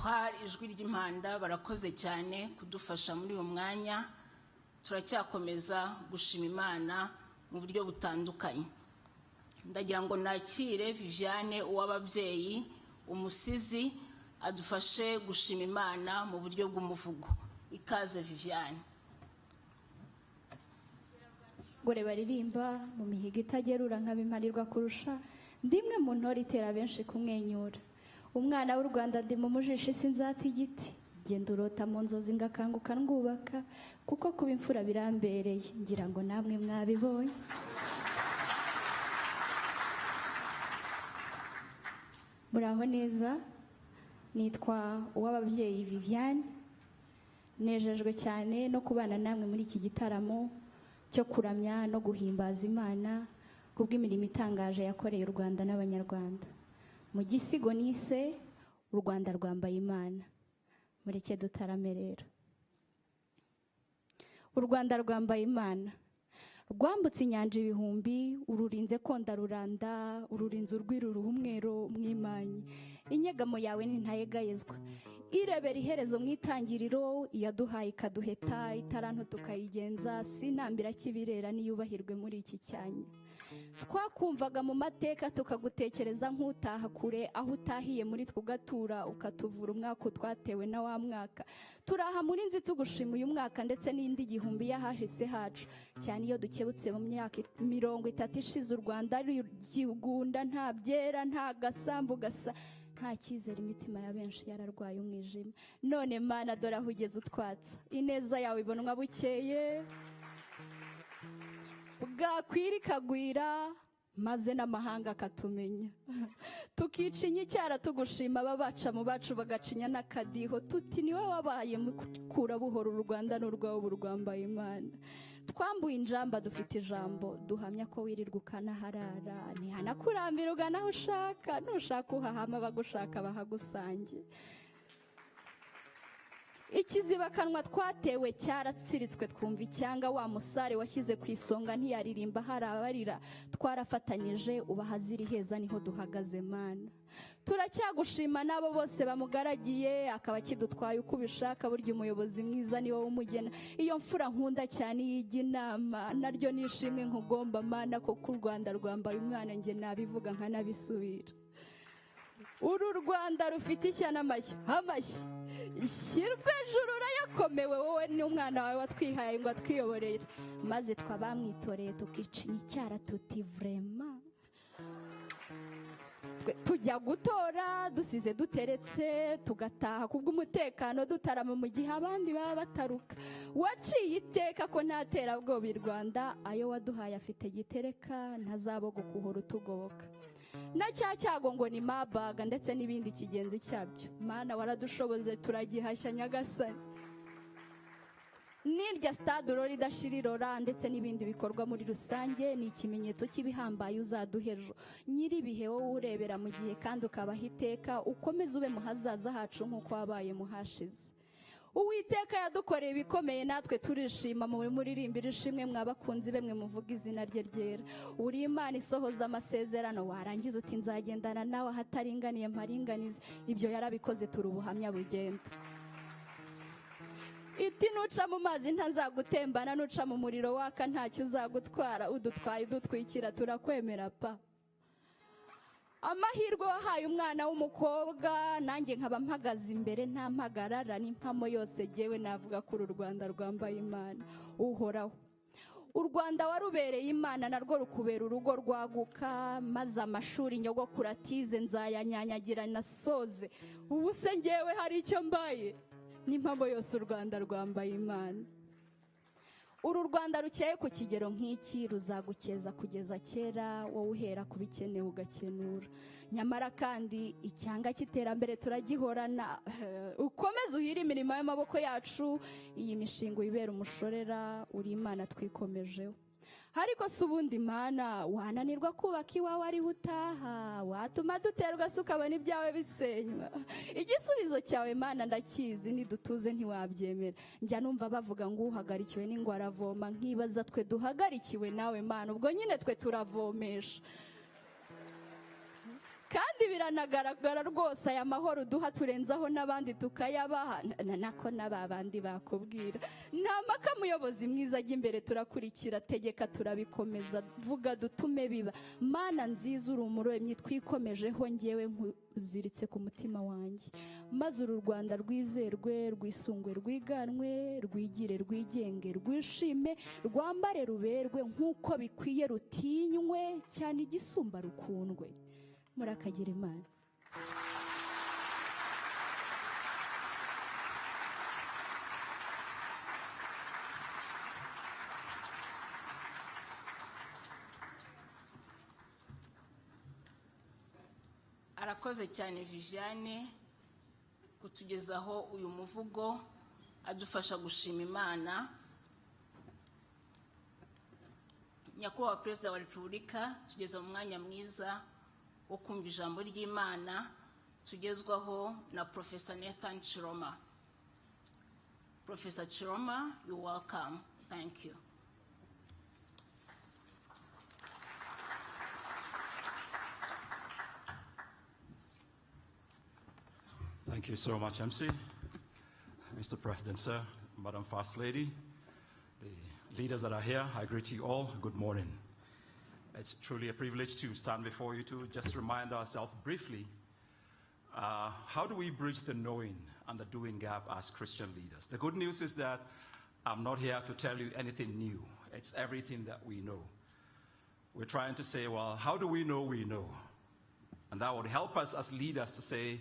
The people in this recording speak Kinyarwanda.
kohari ijwi ry'impanda barakoze cyane kudufasha muri uyu mwanya. Turacyakomeza gushima Imana mu buryo butandukanye. Ndagira ngo nakire Viviane uw'ababyeyi umusizi adufashe gushima Imana mu buryo bw'umuvugo. Ikaze Viviane. Gore baririmba mu mihigo itagerura nkabimarirwa kurusha, ndimwe mu ntore itera benshi kumwenyura. Umwana w'u Rwanda ndi mu mujisho sinzata igiti, genda urota mu nzozi ngakanguka ndwubaka, kuko kuba imfura birambereye, ngira ngo namwe mwabibonye. Muraho neza, nitwa uw'ababyeyi Viviane, nejejwe cyane no kubana namwe muri iki gitaramo cyo kuramya no guhimbaza Imana kubw'imirimo itangaje yakoreye u Rwanda n'Abanyarwanda. Mu gisigo nise u Rwanda rwambaye Imana, mureke dutarame rero. U Rwanda rwambaye Imana, rwambutse inyanja ibihumbi, ururinze konda ruranda, ururinze urwirura umwero mwimanyi. Inyegamo yawe ntintayegayezwa, irebera iherezo mu itangiriro, iyaduhaye ikaduheta, itaranto tukayigenza, sinambira kibirera niyubahirwe muri iki cyanya. Twakumvaga mu mateka tukagutekereza nk'utaha kure, aho utahiye muri tugatura ukatuvura umwaka twatewe na wa mwaka. Turaha muri nzi tugushima uyu mwaka ndetse n'indi gihumbi yahahise hacu, cyane iyo dukebutse mu myaka 30 ishize. U Rwanda ari igihunda, nta byera nta gasambu gasa, nta cyizere, imitima ya benshi yararwaye umwijima. None Mana dore aho ugeze utwatsa, ineza yawe ibonwa bukeye, bwakwira ikagwira, maze n'amahanga akatumenya. Tukicinya icyara tugushima, ababaca mu bacu bagacinya n'akadiho, tuti niwe wabaye mukura buhoro, u Rwanda n'urwaho rwambaye Imana. Twambuye injamba dufite ijambo, duhamya ko wirirwa ukanaharara, ntihanakurambira ugana aho ushaka, nushaka uhahama bagushaka bahagusange. Ikizibakanwa twatewe cyaratsiritswe twumva icyanga, wa musare washyize ku isonga ntiyaririmba harabarira. Twarafatanyije ubahazira iheza, niho duhagaze Mana. Turacyagushima n'abo bose bamugaragiye, akaba kidutwaye uko ubishaka. Burya umuyobozi mwiza ni wowe umugena, iyo mfura nkunda cyane yijya inama, naryo nishimwe nkugomba Mana, kuko u Rwanda rwambaye Imana, njye nabivuga nkanabisubira. Uru Rwanda rufite ishyano amashyi, amashyi ishyirwe ejuru urayakomewe, wowe n'umwana wawe watwihaye ngo atwiyoborere, maze twabamwitoreye tukicinya icyara tuti vrema. Tujya gutora dusize duteretse, tugataha kubw'umutekano dutarama mu gihe abandi baba bataruka. Waciye iteka ko ntatera bwoba i Rwanda, ayo waduhaye afite gitereka, ntazaboga kuhora utugoboka. Na cya cyago ngo ni mabaga ndetse n'ibindi kigenzi cyabyo, Mana waradushoboze turagihashya Nyagasani. Nirya stade urora idashira irora, ndetse n'ibindi bikorwa muri rusange, ni ikimenyetso cy'ibihambaye uzaduhejo. Nyiribihe wowe urebera mu gihe kandi ukabaha iteka, ukomeze ube mu hazaza hacu nk'uko wabaye mu hashize. Uwiteka yadukoreye ibikomeye, natwe turishima mu muririmbira ishimwe, mwabakunzi bemwe muvuga izina rye ryera. Uri Imana isohoza amasezerano, warangiza uti nzagendana nawe ahataringaniye mparinganize. Ibyo yarabikoze, turi ubuhamya bugenda. Iti nuca mu mazi ntazagutembana, nuca mu muriro waka ntacyo uzagutwara, udutwaye udutwikira turakwemera pa. Amahirwe wahaye umwana w'umukobwa, nanjye nkaba mpagaze imbere nta mpagarara, n'impamo yose jyewe navuga ko uru Rwanda rwambaye Imana. Uhoraho, u Rwanda warubereye Imana, narwo rukubera urugo rwaguka, maze amashuri nyogokuru atize nzayanyanyagira nasoze. Ubu se njyewe hari icyo mbaye, n'impamo yose u Rwanda rwambaye Imana. Uru Rwanda rukeye ku kigero nk'iki, ruzagukeza kugeza kera, wowe uhera ku bikenewe ugakenura. Nyamara kandi icyanga cy'iterambere turagihorana, ukomeze uhire imirimo y'amaboko yacu, iyi mishinga uyibera umushorera, uri Imana twikomejeho. Ariko si ubundi Mana, wananirwa kubaka iwawe ariho utaha, watuma duterwa se ukabona ibyawe bisenywa. Igisubizo cyawe Mana ndakizi, nidutuze ntiwabyemera. Njya numva bavuga ngo uhagarikiwe n'ingwa aravoma, nkibaza twe duhagarikiwe nawe Mana, ubwo nyine twe turavomesha. kandi biranagaragara rwose aya mahoro duha turenzaho n'abandi tukayabaha nako n'aba bandi bakubwira. Nta mpaka muyobozi mwiza ajya imbere, turakurikira, tegeka turabikomeza, vuga dutume biba. Mana nziza uri umuremyi, twikomejeho ngewe nkuziritse ku mutima wanjye, maze uru Rwanda rwizerwe, rwisungwe, rwiganwe, rwigire, rwigenge, rwishime, rwambare, ruberwe nk'uko bikwiye, rutinywe cyane igisumba rukundwe. Murakagira Imana. Arakoze cyane Viviane kutugezaho uyu muvugo adufasha gushima Imana. Nyakubahwa Perezida wa Repubulika, tugeze mu mwanya mwiza wo kumva ijambo ry'Imana tugezwaho na Professor Nathan Chiroma. Professor Chiroma, you're welcome. Thank you. Thank you so much, MC. Mr. President, sir, Madam First Lady, the leaders that are here, I greet you all. Good morning. It's truly a privilege to stand before you to just remind ourselves briefly, how do we bridge the knowing and the doing gap as Christian leaders? The good news is that I'm not here to tell you anything new. It's everything that we know. We're trying to say, well, how do we know we know? And that would help us as leaders to say,